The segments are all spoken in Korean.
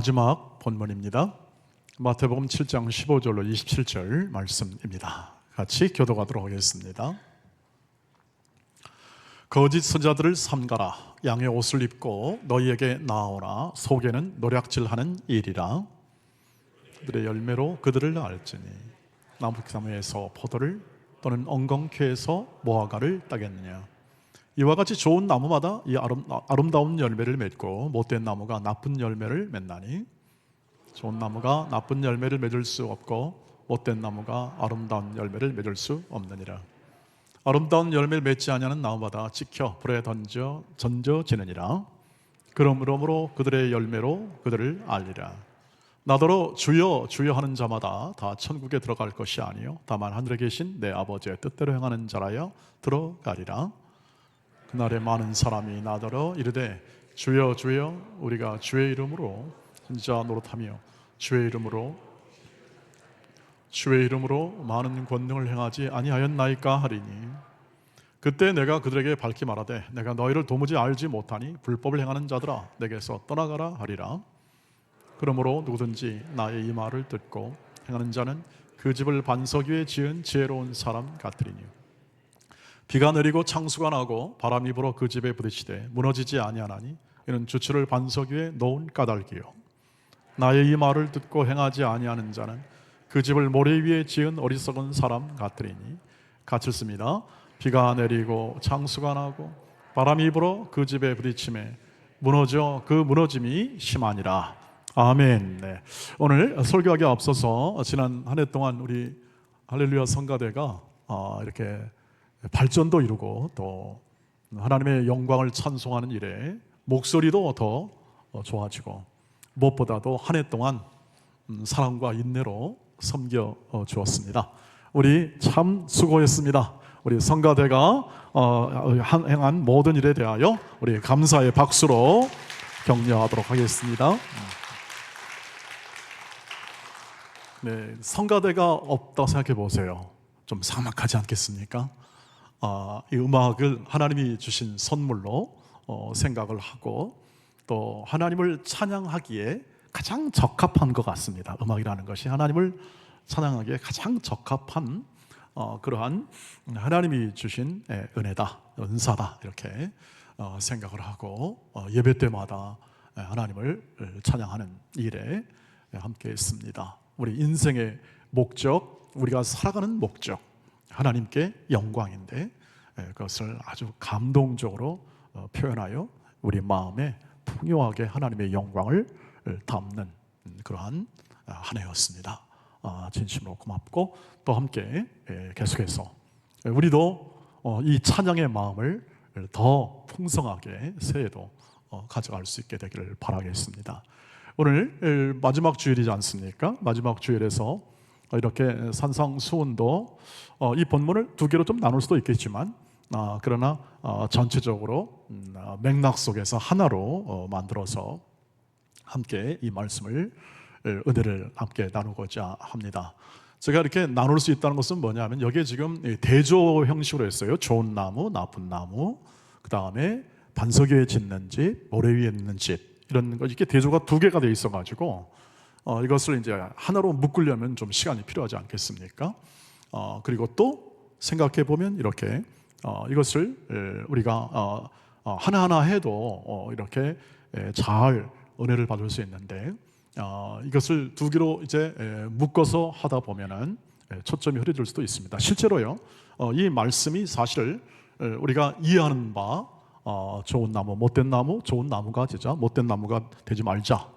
마지막 본문입니다. 마태복음 7장 15절로 27절 말씀입니다. 같이 교독하도록 하겠습니다. 거짓 선자들을 삼가라. 양의 옷을 입고 너희에게 나오라. 속에는 노략질하는 일이라. 그들의 열매로 그들을 알지니 나무나무에서 포도를 또는 엉겅퀴에서 무화과를 따겠느냐. 이와 같이 좋은 나무마다 이 아름다운 열매를 맺고 못된 나무가 나쁜 열매를 맺나니 좋은 나무가 나쁜 열매를 맺을 수 없고 못된 나무가 아름다운 열매를 맺을 수 없느니라. 아름다운 열매를 맺지 아니하는 나무마다 찍혀 불에 던져지느니라. 그러므로 그들의 열매로 그들을 알리라. 나더러 주여 주여 하는 자마다 다 천국에 들어갈 것이 아니요 다만 하늘에 계신 내 아버지의 뜻대로 행하는 자라야 들어가리라. 그날에 많은 사람이 나더러 이르되 주여 주여 우리가 주의 이름으로 진짜 노릇하며 주의 이름으로 많은 권능을 행하지 아니하였나이까 하리니 그때 내가 그들에게 밝히 말하되 내가 너희를 도무지 알지 못하니 불법을 행하는 자들아 내게서 떠나가라 하리라. 그러므로 누구든지 나의 이 말을 듣고 행하는 자는 그 집을 반석 위에 지은 지혜로운 사람 같으리니 비가 내리고 창수가 나고 바람이 불어 그 집에 부딪히되 무너지지 아니하나니 이는 주추를 반석 위에 놓은 까닭이요 나의 이 말을 듣고 행하지 아니하는 자는 그 집을 모래 위에 지은 어리석은 사람 같으리니 같이 씁니다. 비가 내리고 창수가 나고 바람이 불어 그 집에 부딪힘에 무너져 그 무너짐이 심하니라. 아멘. 네. 오늘 설교하기 앞서서 지난 한 해 동안 우리 할렐루야 성가대가 이렇게 발전도 이루고 또 하나님의 영광을 찬송하는 일에 목소리도 더 좋아지고 무엇보다도 한 해 동안 사랑과 인내로 섬겨 주었습니다. 우리 참 수고했습니다. 우리 성가대가 행한 모든 일에 대하여 우리 감사의 박수로 격려하도록 하겠습니다. 네, 성가대가 없다 생각해 보세요. 좀 삭막하지 않겠습니까? 이 음악을 하나님이 주신 선물로 생각을 하고 또 하나님을 찬양하기에 가장 적합한 것 같습니다. 음악이라는 것이 하나님을 찬양하기에 가장 적합한 그러한 하나님이 주신 은혜다, 은사다 이렇게 생각을 하고 예배 때마다 하나님을 찬양하는 일에 함께 했습니다. 우리 인생의 목적, 우리가 살아가는 목적 하나님께 영광인데 그것을 아주 감동적으로 표현하여 우리 마음에 풍요하게 하나님의 영광을 담는 그러한 한 해였습니다. 진심으로 고맙고 또 함께 계속해서 우리도 이 찬양의 마음을 더 풍성하게 새해도 가져갈 수 있게 되기를 바라겠습니다. 오늘 마지막 주일이지 않습니까? 마지막 주일에서 이렇게 산상수훈도 이 본문을 두 개로 좀 나눌 수도 있겠지만 그러나 전체적으로 맥락 속에서 하나로 만들어서 함께 이 말씀을 은혜를 함께 나누고자 합니다. 제가 이렇게 나눌 수 있다는 것은 뭐냐면 여기에 지금 대조 형식으로 했어요. 좋은 나무, 나쁜 나무, 그 다음에 반석 위에 짓는 집, 모래 위에 있는 집 이런 거 이렇게 대조가 두 개가 되어 있어가지고 이것을 이제 하나로 묶으려면 좀 시간이 필요하지 않겠습니까? 그리고 또 생각해 보면 이렇게 이것을 우리가 하나하나 해도 이렇게 잘 은혜를 받을 수 있는데 이것을 두 개로 이제 묶어서 하다 보면은 초점이 흐려질 수도 있습니다. 실제로요, 이 말씀이 사실 우리가 이해하는 바 좋은 나무, 못된 나무, 좋은 나무가 되자, 못된 나무가 되지 말자.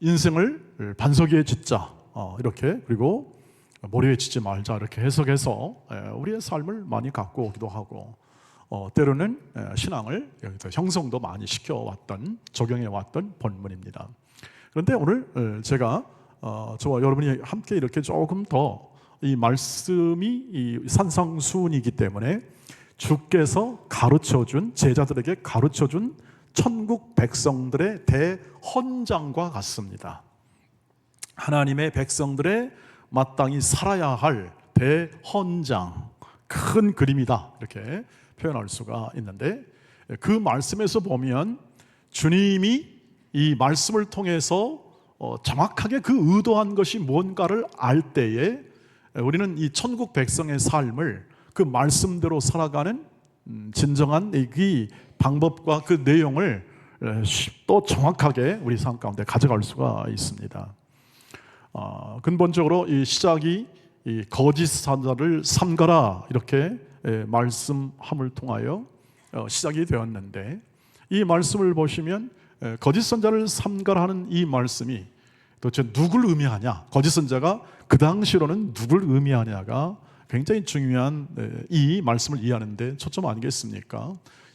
인생을 반석 위에 짓자 이렇게 그리고 모래 위에 짓지 말자 이렇게 해석해서 우리의 삶을 많이 갖고 오기도 하고 때로는 신앙을 여기서 형성도 많이 시켜왔던 적용해왔던 본문입니다. 그런데 오늘 제가 저와 여러분이 함께 이렇게 조금 더 이 말씀이 이 산상수훈이기 때문에 주께서 가르쳐준 제자들에게 가르쳐준 천국 백성들의 대헌장과 같습니다. 하나님의 백성들의 마땅히 살아야 할 대헌장, 큰 그림이다 이렇게 표현할 수가 있는데 그 말씀에서 보면 주님이 이 말씀을 통해서 정확하게 그 의도한 것이 뭔가를 알 때에 우리는 이 천국 백성의 삶을 그 말씀대로 살아가는 진정한 이 방법과 그 내용을 또 정확하게 우리 삶 가운데 가져갈 수가 있습니다. 근본적으로 이 시작이 이 거짓 선자를 삼가라 이렇게 말씀함을 통하여 시작이 되었는데, 이 말씀을 보시면 거짓 선자를 삼가라 하는 이 말씀이 도대체 누굴 의미하냐, 거짓 선자가 그 당시로는 누굴 의미하냐가 굉장히 중요한 이 말씀을 이해하는 데 초점 아니겠습니까?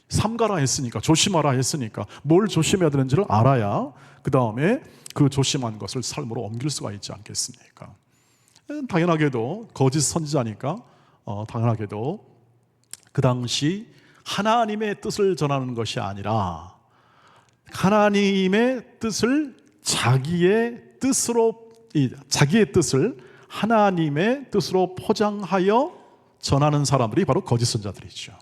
삼가라 했으니까, 조심하라 했으니까 뭘 조심해야 되는지를 알아야 그 다음에 그 조심한 것을 삶으로 옮길 수가 있지 않겠습니까? 당연하게도 거짓 선지자니까 당연하게도 그 당시 하나님의 뜻을 전하는 것이 아니라 하나님의 뜻을 자기의 뜻을 하나님의 뜻으로 포장하여 전하는 사람들이 바로 거짓 선자들이죠.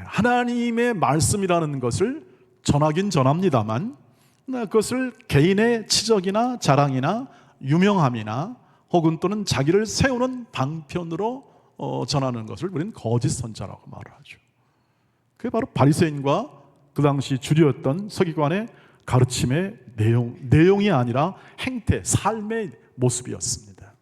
하나님의 말씀이라는 것을 전하긴 전합니다만 그것을 개인의 치적이나 자랑이나 유명함이나 혹은 또는 자기를 세우는 방편으로 전하는 것을 우리는 거짓 선자라고 말을 하죠. 그게 바로 바리새인과 그 당시 주류였던 서기관의 가르침의 내용이 아니라 행태, 삶의 모습이었습니다.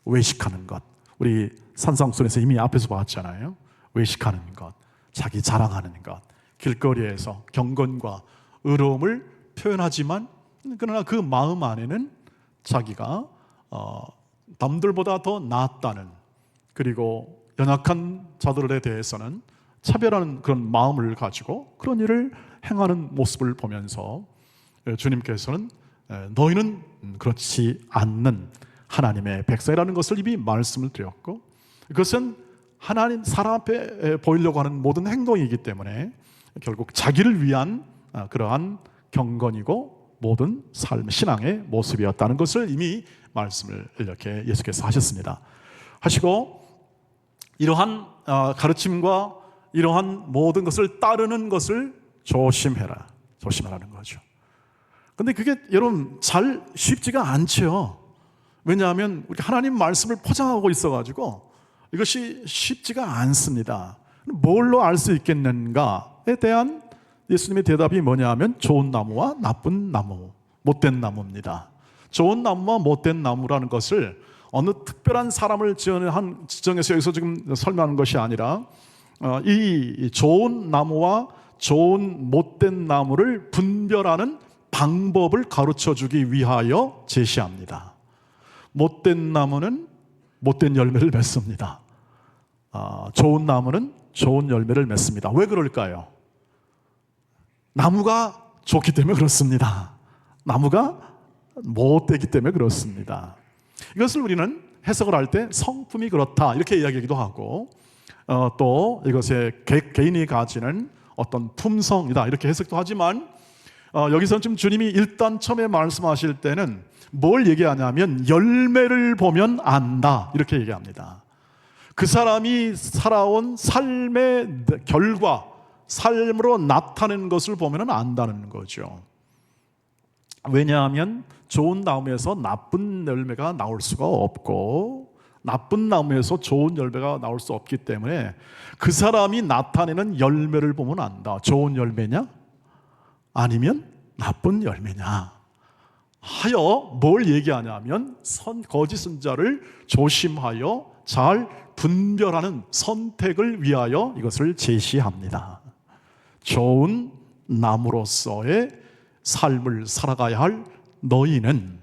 외식하는 것, 우리 산상순에서 이미 앞에서 봤잖아요. 외식하는 것, 자기 자랑하는 것, 길거리에서 경건과 의로움을 표현하지만 그러나 그 마음 안에는 자기가 남들보다 더 낫다는, 그리고 연약한 자들에 대해서는 차별하는 그런 마음을 가지고 그런 일을 행하는 모습을 보면서 주님께서는 너희는 그렇지 않는 하나님의 백성이라는 것을 이미 말씀을 드렸고, 그것은 하나님 사람 앞에 보이려고 하는 모든 행동이기 때문에 결국 자기를 위한 그러한 경건이고 모든 삶, 신앙의 모습이었다는 것을 이미 말씀을 이렇게 예수께서 하시고, 이러한 가르침과 이러한 모든 것을 따르는 것을 조심하라는 거죠. 근데 그게 여러분 잘 쉽지가 않죠. 왜냐하면 우리 하나님 말씀을 포장하고 있어가지고 이것이 쉽지가 않습니다. 뭘로 알 수 있겠는가에 대한 예수님의 대답이 뭐냐 하면 좋은 나무와 나쁜 나무, 못된 나무입니다. 좋은 나무와 못된 나무라는 것을 어느 특별한 사람을 지정해서 여기서 지금 설명하는 것이 아니라 이 좋은 나무와 좋은 못된 나무를 분별하는 방법을 가르쳐주기 위하여 제시합니다. 못된 나무는 못된 열매를 맺습니다. 좋은 나무는 좋은 열매를 맺습니다. 왜 그럴까요? 나무가 좋기 때문에 그렇습니다. 나무가 못되기 때문에 그렇습니다. 이것을 우리는 해석을 할 때 성품이 그렇다 이렇게 이야기하기도 하고, 또 이것의 개인이 가지는 어떤 품성이다 이렇게 해석도 하지만, 여기서는 지금 주님이 일단 처음에 말씀하실 때는 뭘 얘기하냐면 열매를 보면 안다 이렇게 얘기합니다. 그 사람이 살아온 삶의 결과, 삶으로 나타내는 것을 보면 안다는 거죠. 왜냐하면 좋은 나무에서 나쁜 열매가 나올 수가 없고 나쁜 나무에서 좋은 열매가 나올 수 없기 때문에 그 사람이 나타내는 열매를 보면 안다. 좋은 열매냐? 아니면 나쁜 열매냐? 하여 뭘 얘기하냐면 거짓 선자를 조심하여 잘 분별하는 선택을 위하여 이것을 제시합니다. 좋은 나무로서의 삶을 살아가야 할 너희는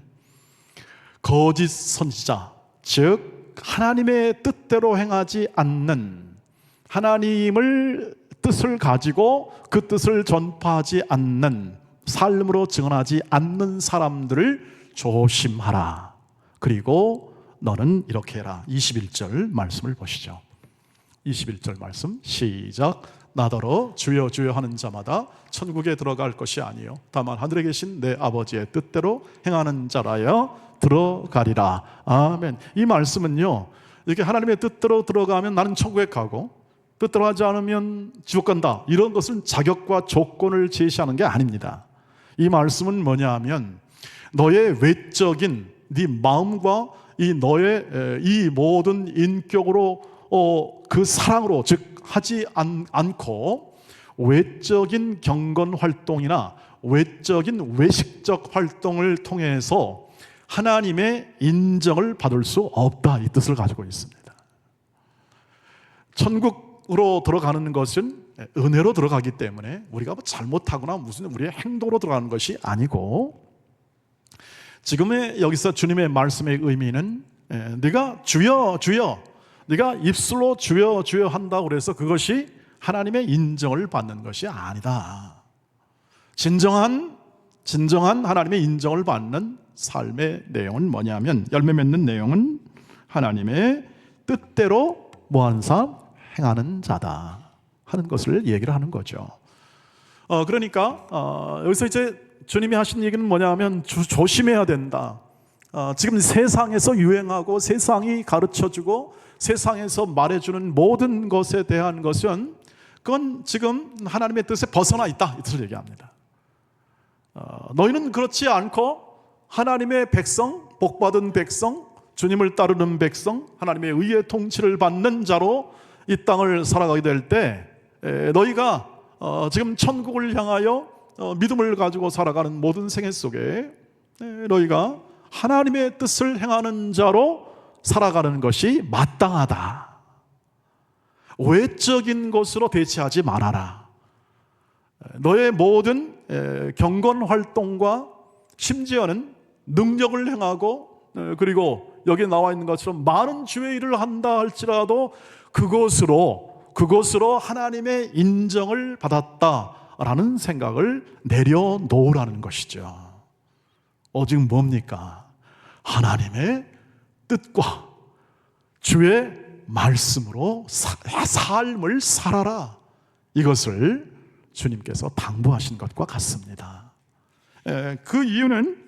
거짓 선지자, 즉 하나님의 뜻대로 행하지 않는, 하나님을 뜻을 가지고 그 뜻을 전파하지 않는, 삶으로 증언하지 않는 사람들을 조심하라. 그리고 너는 이렇게 해라. 21절 말씀을 보시죠. 21절 말씀 시작. 나더러 주여 주여 하는 자마다 천국에 들어갈 것이 아니요 다만 하늘에 계신 내 아버지의 뜻대로 행하는 자라야 들어가리라. 아멘. 이 말씀은요, 이렇게 하나님의 뜻대로 들어가면 나는 천국에 가고 뜻대로 하지 않으면 지옥 간다, 이런 것은 자격과 조건을 제시하는 게 아닙니다. 이 말씀은 뭐냐 하면 너의 외적인 네 마음과 이 너의 이 모든 인격으로 그 사랑으로 즉 하지 않고 외적인 경건 활동이나 외적인 외식적 활동을 통해서 하나님의 인정을 받을 수 없다, 이 뜻을 가지고 있습니다. 천국으로 들어가는 것은 은혜로 들어가기 때문에 우리가 뭐 잘못하거나 무슨 우리의 행동으로 들어가는 것이 아니고, 지금의 여기서 주님의 말씀의 의미는 네가 주여 주여, 네가 입술로 주여 주여 한다고 그래서 그것이 하나님의 인정을 받는 것이 아니다. 진정한 하나님의 인정을 받는 삶의 내용은 뭐냐면, 열매 맺는 내용은 하나님의 뜻대로 뭐하는 삶? 행하는 자다 하는 것을 얘기를 하는 거죠. 그러니까 여기서 이제 주님이 하신 얘기는 뭐냐면 조심해야 된다. 지금 세상에서 유행하고 세상이 가르쳐주고 세상에서 말해주는 모든 것에 대한 것은 그건 지금 하나님의 뜻에 벗어나 있다, 이 뜻을 얘기합니다. 너희는 그렇지 않고 하나님의 백성, 복받은 백성, 주님을 따르는 백성, 하나님의 의의 통치를 받는 자로 이 땅을 살아가게 될 때 너희가 지금 천국을 향하여 믿음을 가지고 살아가는 모든 생애 속에 너희가 하나님의 뜻을 행하는 자로 살아가는 것이 마땅하다. 외적인 것으로 대체하지 말아라. 너의 모든 경건 활동과 심지어는 능력을 행하고 그리고 여기 나와 있는 것처럼 많은 주의 일을 한다 할지라도 그것으로 하나님의 인정을 받았다라는 생각을 내려놓으라는 것이죠. 오직 뭡니까? 하나님의 뜻과 주의 말씀으로 삶을 살아라, 이것을 주님께서 당부하신 것과 같습니다. 그 이유는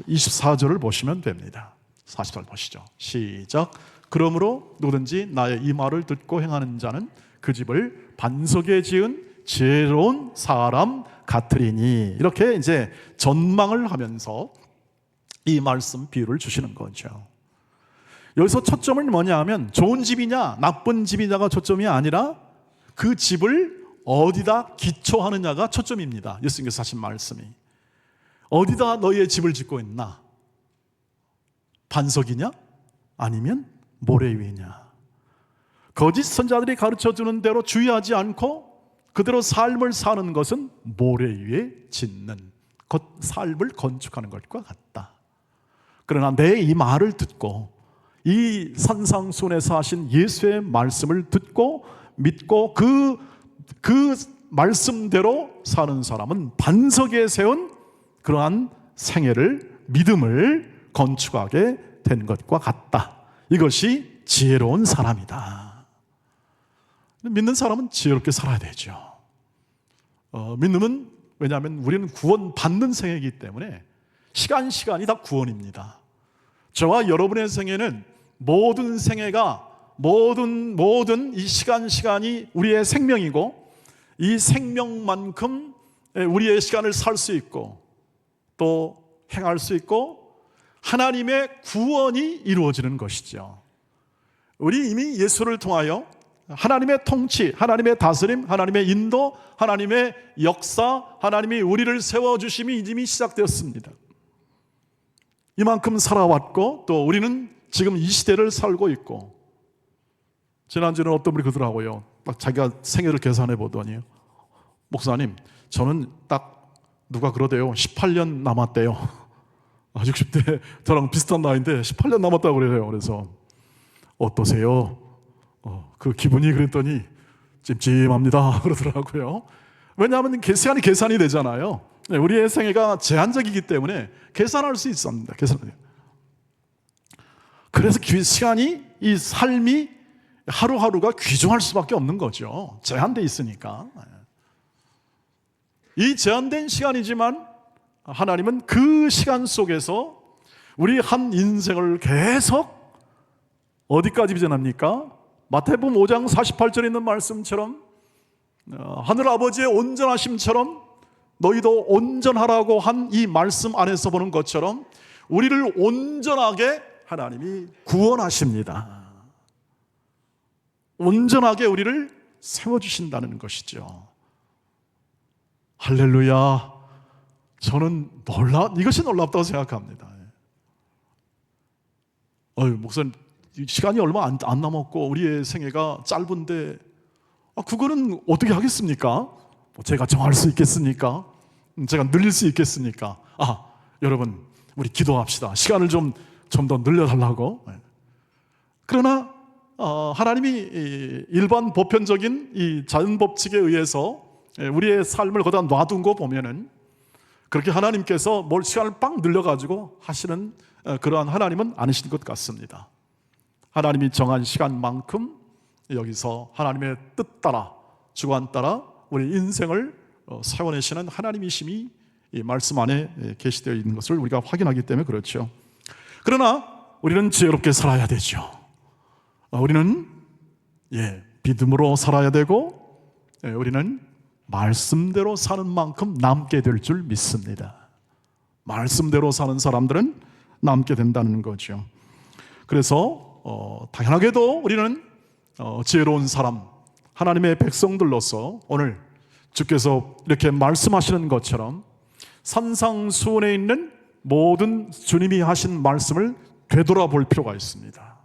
24절을 보시면 됩니다. 40절 보시죠. 시작. 그러므로 누구든지 나의 이 말을 듣고 행하는 자는 그 집을 반석에 지은 지혜로운 사람 같으리니, 이렇게 이제 전망을 하면서 이 말씀 비유를 주시는 거죠. 여기서 초점은 뭐냐 하면 좋은 집이냐 나쁜 집이냐가 초점이 아니라 그 집을 어디다 기초하느냐가 초점입니다. 예수님께서 하신 말씀이. 어디다 너희의 집을 짓고 있나? 반석이냐? 아니면 모래 위냐? 거짓 선자들이 가르쳐주는 대로 주의하지 않고 그대로 삶을 사는 것은 모래 위에 짓는 삶을 건축하는 것과 같다. 그러나 내 이 말을 듣고 이 산상순에서 하신 예수의 말씀을 듣고 믿고 그 말씀대로 사는 사람은 반석에 세운 그러한 생애를, 믿음을 건축하게 된 것과 같다. 이것이 지혜로운 사람이다. 믿는 사람은 지혜롭게 살아야 되죠. 믿음은, 왜냐하면 우리는 구원 받는 생애이기 때문에 시간이 다 구원입니다. 저와 여러분의 생애는 모든 생애가 모든 이 시간이 우리의 생명이고, 이 생명만큼 우리의 시간을 살 수 있고 또 행할 수 있고 하나님의 구원이 이루어지는 것이죠. 우리 이미 예수를 통하여 하나님의 통치, 하나님의 다스림, 하나님의 인도, 하나님의 역사, 하나님이 우리를 세워주심이 이미 시작되었습니다. 이만큼 살아왔고 또 우리는 지금 이 시대를 살고 있고, 지난주에는 어떤 분이 그러더라고요. 딱 자기가 생애를 계산해 보더니, 목사님 저는 딱 누가 그러대요. 18년 남았대요. 60대 저랑 비슷한 나이인데 18년 남았다고 그래요. 그래서 어떠세요? 그 기분이 그랬더니 찜찜합니다 그러더라고요. 왜냐하면 시간이 계산이 되잖아요. 우리의 생애가 제한적이기 때문에 계산할 수 있습니다. 그래서 시간이, 이 삶이 하루하루가 귀중할 수밖에 없는 거죠. 제한돼 있으니까. 이 제한된 시간이지만 하나님은 그 시간 속에서 우리 한 인생을 계속 어디까지 비전합니까? 마태복음 5장 48절에 있는 말씀처럼 하늘 아버지의 온전하심처럼 너희도 온전하라고 한 이 말씀 안에서 보는 것처럼 우리를 온전하게 하나님이 구원하십니다. 온전하게 우리를 세워주신다는 것이죠. 할렐루야. 저는 이것이 놀랍다고 생각합니다. 목사님, 시간이 얼마 안 남았고 우리의 생애가 짧은데 그거는 어떻게 하겠습니까? 제가 정할 수 있겠습니까? 제가 늘릴 수 있겠습니까? 여러분, 우리 기도합시다. 시간을 좀 더 늘려달라고. 그러나 하나님이 일반 보편적인 이 자연 법칙에 의해서 우리의 삶을 거기다 놔둔 거 보면은 그렇게 하나님께서 뭘 시간을 빵 늘려가지고 하시는 그러한 하나님은 아니신 것 같습니다. 하나님이 정한 시간만큼 여기서 하나님의 뜻 따라, 주관 따라 우리 인생을 세워내시는 하나님이심이 이 말씀 안에 계시되어 있는 것을 우리가 확인하기 때문에 그렇죠. 그러나 우리는 지혜롭게 살아야 되죠. 우리는 믿음으로 살아야 되고 우리는 말씀대로 사는 만큼 남게 될 줄 믿습니다. 말씀대로 사는 사람들은 남게 된다는 거죠. 그래서 당연하게도 우리는 지혜로운 사람, 하나님의 백성들로서 오늘 주께서 이렇게 말씀하시는 것처럼 산상수훈에 있는 모든 주님이 하신 말씀을 되돌아볼 필요가 있습니다.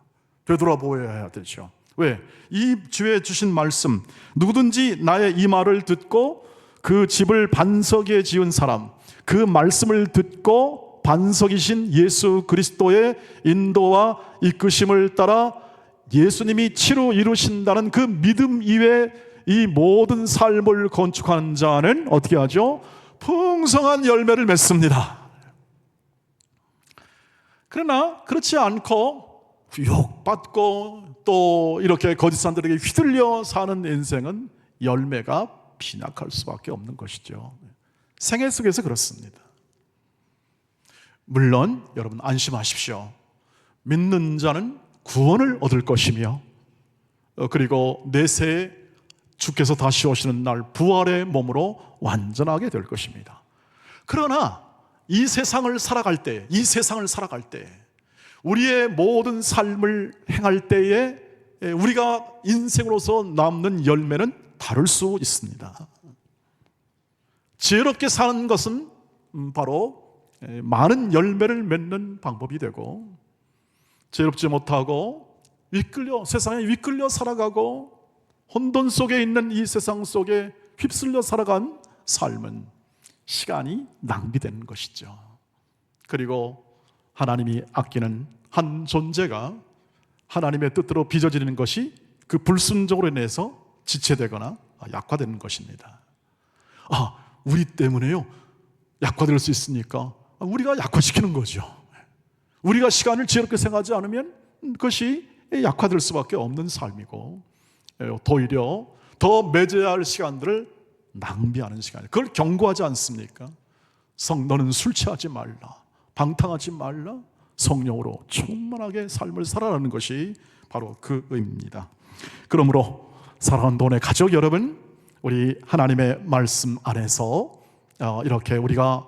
되돌아보아야 되죠. 왜? 이 주에 주신 말씀, 누구든지 나의 이 말을 듣고 그 집을 반석에 지은 사람, 그 말씀을 듣고 반석이신 예수 그리스도의 인도와 이끄심을 따라 예수님이 치루 이루신다는 그 믿음 이외에 이 모든 삶을 건축하는 자는 어떻게 하죠? 풍성한 열매를 맺습니다. 그러나 그렇지 않고 유혹받고 또 이렇게 거짓사람들에게 휘둘려 사는 인생은 열매가 빈약할 수밖에 없는 것이죠. 생애 속에서 그렇습니다. 물론 여러분 안심하십시오. 믿는 자는 구원을 얻을 것이며 그리고 내세에 주께서 다시 오시는 날 부활의 몸으로 완전하게 될 것입니다. 그러나 이 세상을 살아갈 때 우리의 모든 삶을 행할 때에 우리가 인생으로서 남는 열매는 다를 수 있습니다. 지혜롭게 사는 것은 바로 많은 열매를 맺는 방법이 되고, 지혜롭지 못하고 세상에 휘끌려 살아가고 혼돈 속에 있는 이 세상 속에 휩쓸려 살아간 삶은 시간이 낭비되는 것이죠. 그리고 하나님이 아끼는 한 존재가 하나님의 뜻대로 빚어지는 것이 그 불순종으로 인해서 지체되거나 약화되는 것입니다. 우리 때문에요 약화될 수 있으니까 우리가 약화시키는 거죠. 우리가 시간을 지혜롭게 생각하지 않으면 그것이 약화될 수밖에 없는 삶이고, 오히려 더 맺어야 할 시간들을 낭비하는 시간이에요. 그걸 경고하지 않습니까? 너는 술 취하지 말라, 방탕하지 말라, 성령으로 충만하게 삶을 살아가는 것이 바로 그 의미입니다. 그러므로 사랑하는 돈의 가족 여러분, 우리 하나님의 말씀 안에서 이렇게 우리가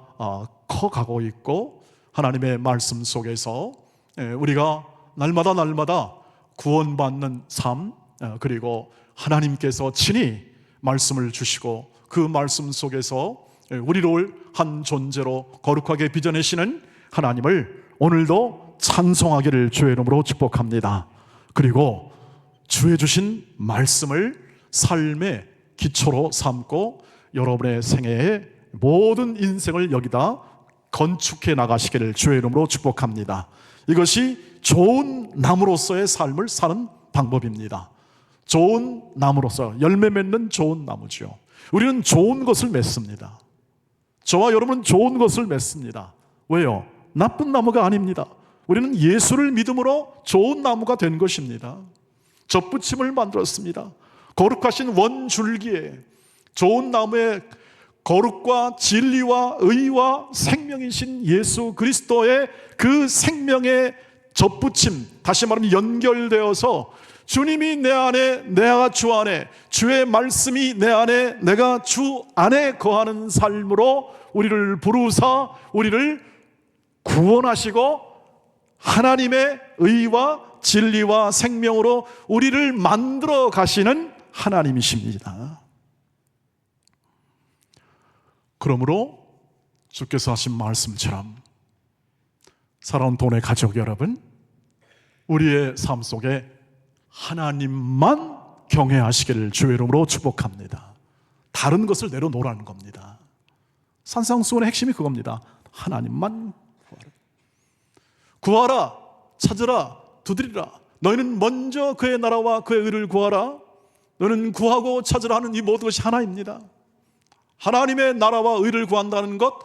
커가고 있고, 하나님의 말씀 속에서 우리가 날마다 구원받는 삶, 그리고 하나님께서 친히 말씀을 주시고 그 말씀 속에서 우리를 한 존재로 거룩하게 빚어내시는 하나님을 오늘도 찬송하기를 주의 이름으로 축복합니다. 그리고 주의 주신 말씀을 삶의 기초로 삼고 여러분의 생애의 모든 인생을 여기다 건축해 나가시기를 주의 이름으로 축복합니다. 이것이 좋은 나무로서의 삶을 사는 방법입니다. 좋은 나무로서 열매 맺는 좋은 나무죠. 우리는 좋은 것을 맺습니다. 저와 여러분은 좋은 것을 맺습니다. 왜요? 나쁜 나무가 아닙니다. 우리는 예수를 믿음으로 좋은 나무가 된 것입니다. 접붙임을 만들었습니다. 거룩하신 원줄기에 좋은 나무의 거룩과 진리와 의와 생명이신 예수 그리스도의 그 생명의 접붙임, 다시 말하면 연결되어서 주님이 내 안에, 내가 주 안에, 주의 말씀이 내 안에, 내가 주 안에 거하는 삶으로 우리를 부르사 우리를 구원하시고 하나님의 의와 진리와 생명으로 우리를 만들어 가시는 하나님이십니다. 그러므로 주께서 하신 말씀처럼 사랑하는 돈의 가족 여러분, 우리의 삶 속에 하나님만 경외하시기를 주의 이름으로 축복합니다. 다른 것을 내려놓으라는 겁니다. 산상수훈의 핵심이 그겁니다. 하나님만 구하라, 찾으라, 두드리라. 너희는 먼저 그의 나라와 그의 의를 구하라. 너희는 구하고 찾으라 하는 이 모든 것이 하나입니다. 하나님의 나라와 의를 구한다는 것,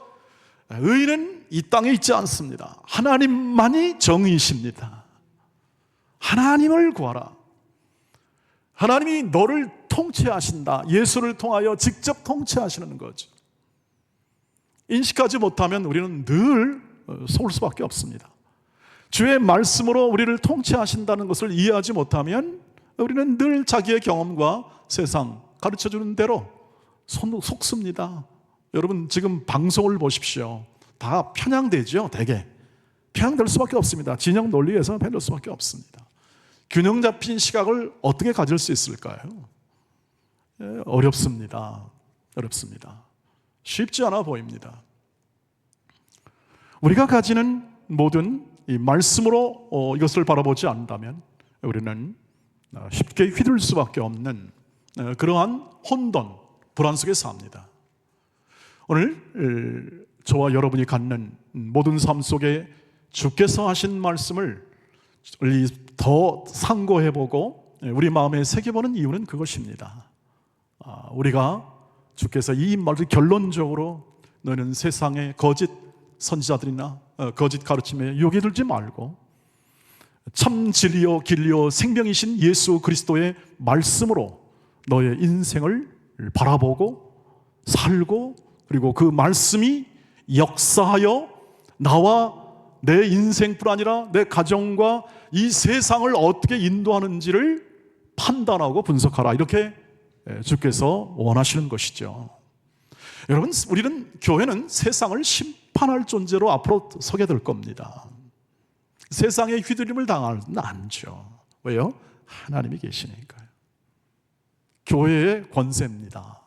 의는 이 땅에 있지 않습니다. 하나님만이 정의이십니다. 하나님을 구하라. 하나님이 너를 통치하신다. 예수를 통하여 직접 통치하시는 거죠. 인식하지 못하면 우리는 늘 속을 수밖에 없습니다. 주의 말씀으로 우리를 통치하신다는 것을 이해하지 못하면 우리는 늘 자기의 경험과 세상 가르쳐주는 대로 속습니다. 여러분 지금 방송을 보십시오. 다 편향되죠. 대개 편향될 수밖에 없습니다. 진영 논리에서 편될 수밖에 없습니다. 균형 잡힌 시각을 어떻게 가질 수 있을까요? 어렵습니다. 쉽지 않아 보입니다. 우리가 가지는 모든 이 말씀으로 이것을 바라보지 않는다면 우리는 쉽게 휘둘 수밖에 없는 그러한 혼돈, 불안 속에 삽니다. 오늘 저와 여러분이 갖는 모든 삶 속에 주께서 하신 말씀을 더 상고해보고 우리 마음에 새겨보는 이유는 그것입니다. 우리가 주께서 이 말을 결론적으로 너는 세상의 거짓 선지자들이나 거짓 가르침에 유혹에 들지 말고 참 진리요 길리요 생명이신 예수 그리스도의 말씀으로 너의 인생을 바라보고 살고, 그리고 그 말씀이 역사하여 나와 내 인생뿐 아니라 내 가정과 이 세상을 어떻게 인도하는지를 판단하고 분석하라, 이렇게 주께서 원하시는 것이죠. 여러분, 우리는 교회는 세상을 심판할 존재로 앞으로 서게 될 겁니다. 세상에 휘둘림을 당하는 않죠. 왜요? 하나님이 계시니까요. 교회의 권세입니다.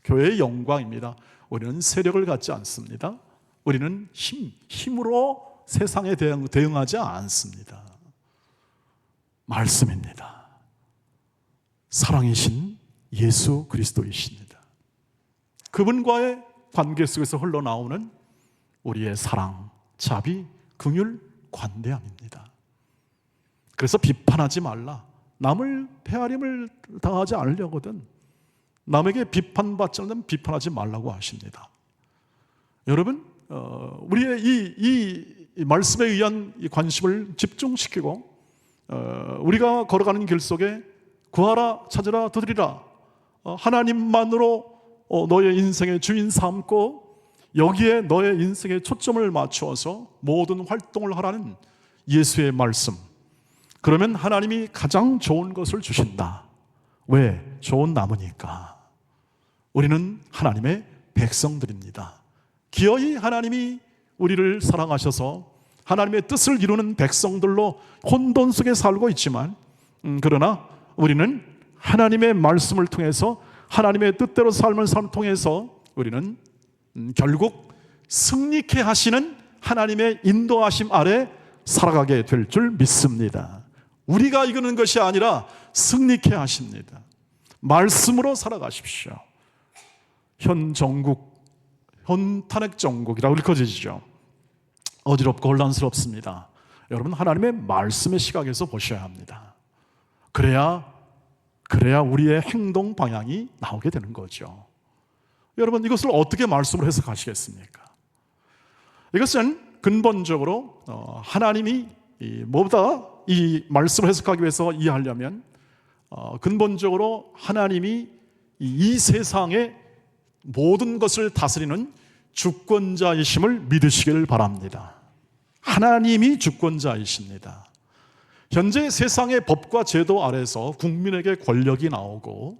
교회의 영광입니다. 우리는 세력을 갖지 않습니다. 우리는 힘으로 세상에 대응하지 않습니다. 말씀입니다. 사랑이신 예수 그리스도이십니다. 그분과의 관계 속에서 흘러나오는 우리의 사랑, 자비, 긍휼, 관대함입니다. 그래서 비판하지 말라. 남을 헤아림을 당하지 않으려거든 남에게 비판받지 않으면 비판하지 말라고 하십니다. 여러분, 우리의 이 말씀에 의한 이 관심을 집중시키고 우리가 걸어가는 길 속에 구하라, 찾으라, 두드리라, 하나님만으로 너의 인생의 주인 삼고 여기에 너의 인생의 초점을 맞추어서 모든 활동을 하라는 예수의 말씀. 그러면 하나님이 가장 좋은 것을 주신다. 왜? 좋은 나무니까. 우리는 하나님의 백성들입니다. 기어이 하나님이 우리를 사랑하셔서 하나님의 뜻을 이루는 백성들로 혼돈 속에 살고 있지만, 그러나 우리는 하나님의 말씀을 통해서 하나님의 뜻대로 삶을 통해서 우리는 결국 승리케 하시는 하나님의 인도하심 아래 살아가게 될 줄 믿습니다. 우리가 이기는 것이 아니라 승리케 하십니다. 말씀으로 살아가십시오. 현 정국, 현 탄핵 정국이라고 일컬어지죠. 어지럽고 혼란스럽습니다. 여러분, 하나님의 말씀의 시각에서 보셔야 합니다. 그래야 우리의 행동 방향이 나오게 되는 거죠. 여러분, 이것을 어떻게 말씀으로 해석하시겠습니까? 이것은 근본적으로 하나님이 뭐보다 이 말씀을 해석하기 위해서 이해하려면 근본적으로 하나님이 이 세상의 모든 것을 다스리는 주권자이심을 믿으시기를 바랍니다. 하나님이 주권자이십니다. 현재 세상의 법과 제도 아래서 국민에게 권력이 나오고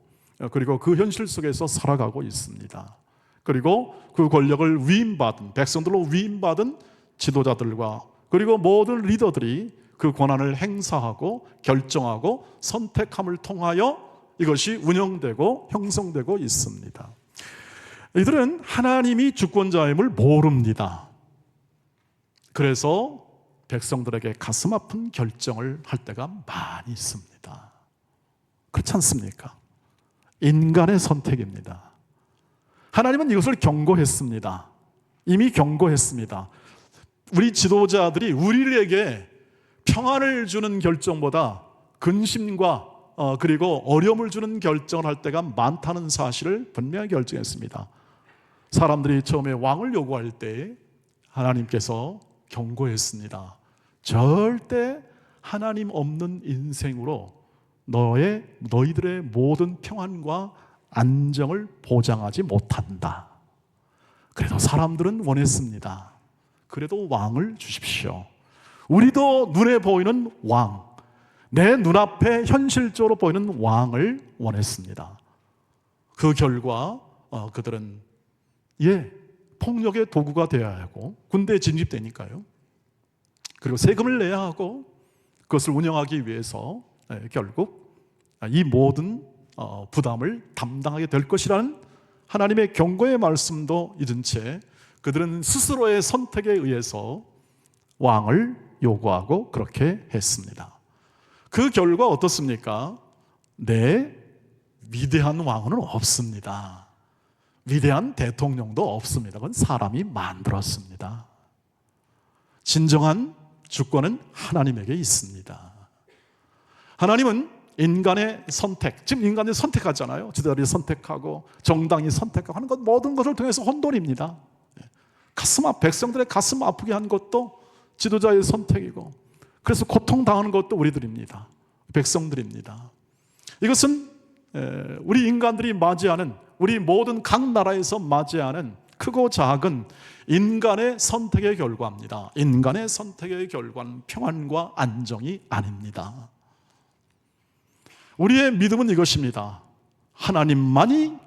그리고 그 현실 속에서 살아가고 있습니다. 그리고 그 권력을 위임받은, 백성들로 위임받은 지도자들과 그리고 모든 리더들이 그 권한을 행사하고 결정하고 선택함을 통하여 이것이 운영되고 형성되고 있습니다. 이들은 하나님이 주권자임을 모릅니다. 그래서 백성들에게 가슴 아픈 결정을 할 때가 많이 있습니다. 그렇지 않습니까? 인간의 선택입니다. 하나님은 이것을 경고했습니다. 이미 경고했습니다. 우리 지도자들이 우리에게 평안을 주는 결정보다 근심과 그리고 어려움을 주는 결정을 할 때가 많다는 사실을 분명히 결정했습니다. 사람들이 처음에 왕을 요구할 때 하나님께서 경고했습니다. 절대 하나님 없는 인생으로 너희들의 모든 평안과 안정을 보장하지 못한다. 그래도 사람들은 원했습니다. 그래도 왕을 주십시오. 우리도 눈에 보이는 왕, 내 눈앞에 현실적으로 보이는 왕을 원했습니다. 그 결과 그들은 폭력의 도구가 되어야 하고 군대에 진입되니까요. 그리고 세금을 내야 하고 그것을 운영하기 위해서 결국 이 모든 부담을 담당하게 될 것이라는 하나님의 경고의 말씀도 잊은 채 그들은 스스로의 선택에 의해서 왕을 요구하고 그렇게 했습니다. 그 결과 어떻습니까? 위대한 왕은 없습니다. 위대한 대통령도 없습니다. 그건 사람이 만들었습니다. 진정한 주권은 하나님에게 있습니다. 하나님은 인간의 선택, 지금 인간이 선택하잖아요. 지도자들이 선택하고 정당이 선택하고 하는 것 모든 것을 통해서 혼돈입니다. 백성들의 가슴 아프게 한 것도 지도자의 선택이고 그래서 고통당하는 것도 우리들입니다. 백성들입니다. 이것은 우리 인간들이 맞이하는 우리 모든 각 나라에서 맞이하는 크고 작은 인간의 선택의 결과입니다. 인간의 선택의 결과는 평안과 안정이 아닙니다. 우리의 믿음은 이것입니다. 하나님만이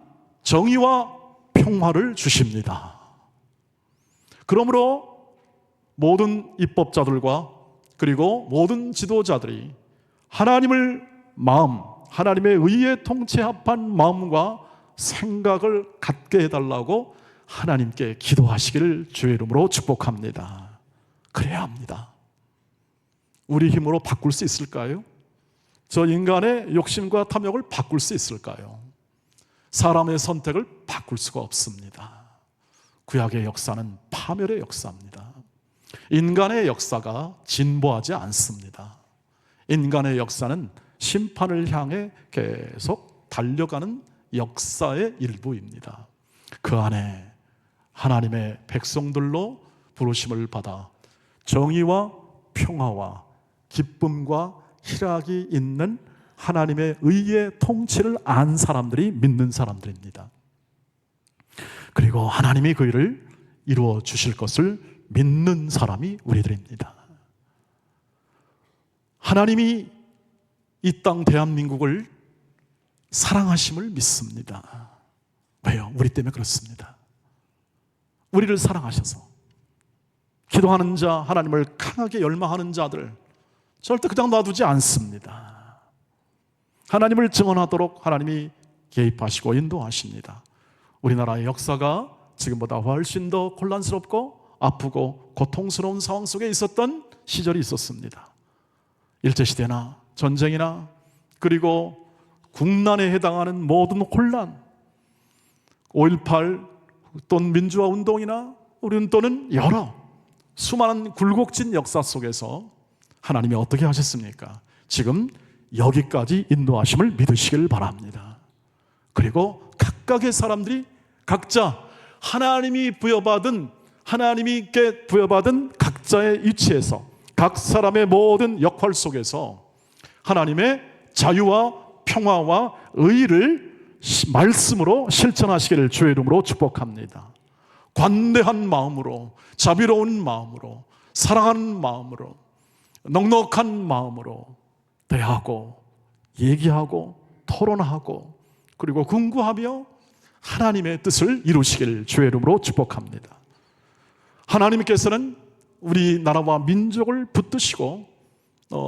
정의와 평화를 주십니다. 그러므로 모든 입법자들과 그리고 모든 지도자들이 하나님의 의에 통치합한 마음과 생각을 갖게 해달라고 하나님께 기도하시기를 주의 이름으로 축복합니다. 그래야 합니다. 우리 힘으로 바꿀 수 있을까요? 저 인간의 욕심과 탐욕을 바꿀 수 있을까요? 사람의 선택을 바꿀 수가 없습니다. 구약의 역사는 파멸의 역사입니다. 인간의 역사가 진보하지 않습니다. 인간의 역사는 심판을 향해 계속 달려가는 역사의 일부입니다. 그 안에 하나님의 백성들로 부르심을 받아 정의와 평화와 기쁨과 희락이 있는 하나님의 의의 통치를 안 사람들이 믿는 사람들입니다. 그리고 하나님이 그 일을 이루어 주실 것을 믿는 사람이 우리들입니다. 하나님이 이 땅 대한민국을 사랑하심을 믿습니다. 왜요? 우리 때문에 그렇습니다. 우리를 사랑하셔서 기도하는 자, 하나님을 강하게 열망하는 자들 절대 그냥 놔두지 않습니다. 하나님을 증언하도록 하나님이 개입하시고 인도하십니다. 우리나라의 역사가 지금보다 훨씬 더 혼란스럽고 아프고 고통스러운 상황 속에 있었던 시절이 있었습니다. 일제시대나 전쟁이나 그리고 국난에 해당하는 모든 혼란, 5.18 또는 민주화 운동이나 우리는 또는 여러 수많은 굴곡진 역사 속에서 하나님이 어떻게 하셨습니까? 지금 여기까지 인도하심을 믿으시길 바랍니다. 그리고 각각의 사람들이 각자 하나님께 부여받은 각자의 위치에서 각 사람의 모든 역할 속에서 하나님의 자유와 평화와 의를 말씀으로 실천하시기를 주의 이름으로 축복합니다. 관대한 마음으로, 자비로운 마음으로, 사랑하는 마음으로 넉넉한 마음으로 대하고 얘기하고 토론하고 그리고 궁구하며 하나님의 뜻을 이루시길 주의 이름으로 축복합니다. 하나님께서는 우리나라와 민족을 붙드시고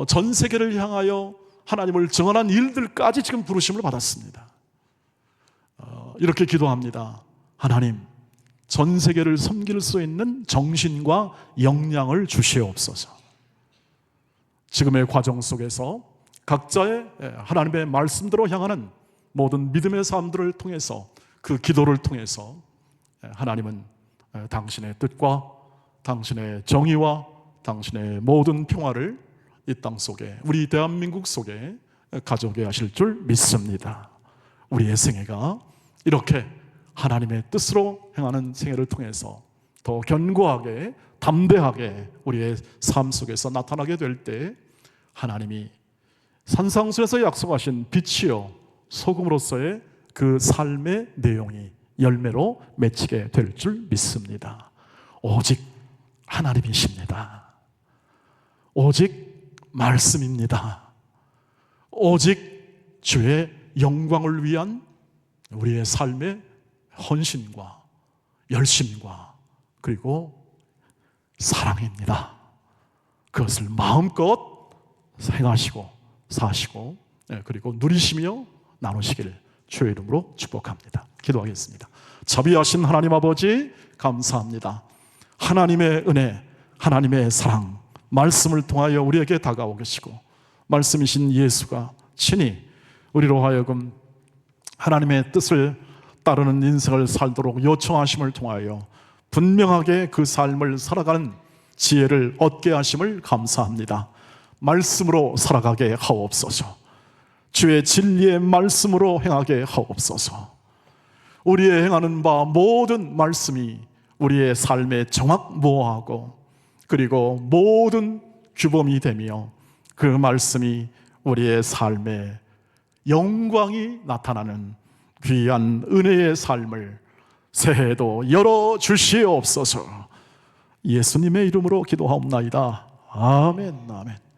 전 세계를 향하여 하나님을 정언한 일들까지 지금 부르심을 받았습니다. 이렇게 기도합니다. 하나님, 전 세계를 섬길 수 있는 정신과 역량을 주시옵소서. 지금의 과정 속에서 각자의 하나님의 말씀대로 향하는 모든 믿음의 사람들을 통해서 그 기도를 통해서 하나님은 당신의 뜻과 당신의 정의와 당신의 모든 평화를 이 땅 속에, 우리 대한민국 속에 가져오게 하실 줄 믿습니다. 우리의 생애가 이렇게 하나님의 뜻으로 행하는 생애를 통해서 더 견고하게 담대하게 우리의 삶 속에서 나타나게 될 때 하나님이 산상수에서 약속하신 빛이요 소금으로서의 그 삶의 내용이 열매로 맺히게 될 줄 믿습니다. 오직 하나님이십니다. 오직 말씀입니다. 오직 주의 영광을 위한 우리의 삶의 헌신과 열심과 그리고 사랑입니다. 그것을 마음껏 행하시고 사시고 그리고 누리시며 나누시기를 주의 이름으로 축복합니다. 기도하겠습니다. 자비하신 하나님 아버지 감사합니다. 하나님의 은혜, 하나님의 사랑, 말씀을 통하여 우리에게 다가오 계시고 말씀이신 예수가 친히 우리로 하여금 하나님의 뜻을 따르는 인생을 살도록 요청하심을 통하여 분명하게 그 삶을 살아가는 지혜를 얻게 하심을 감사합니다. 말씀으로 살아가게 하옵소서. 주의 진리의 말씀으로 행하게 하옵소서. 우리의 행하는 바 모든 말씀이 우리의 삶에 정확무어하고 그리고 모든 규범이 되며 그 말씀이 우리의 삶에 영광이 나타나는 귀한 은혜의 삶을 새해도 열어주시옵소서. 예수님의 이름으로 기도하옵나이다. 아멘, 아멘.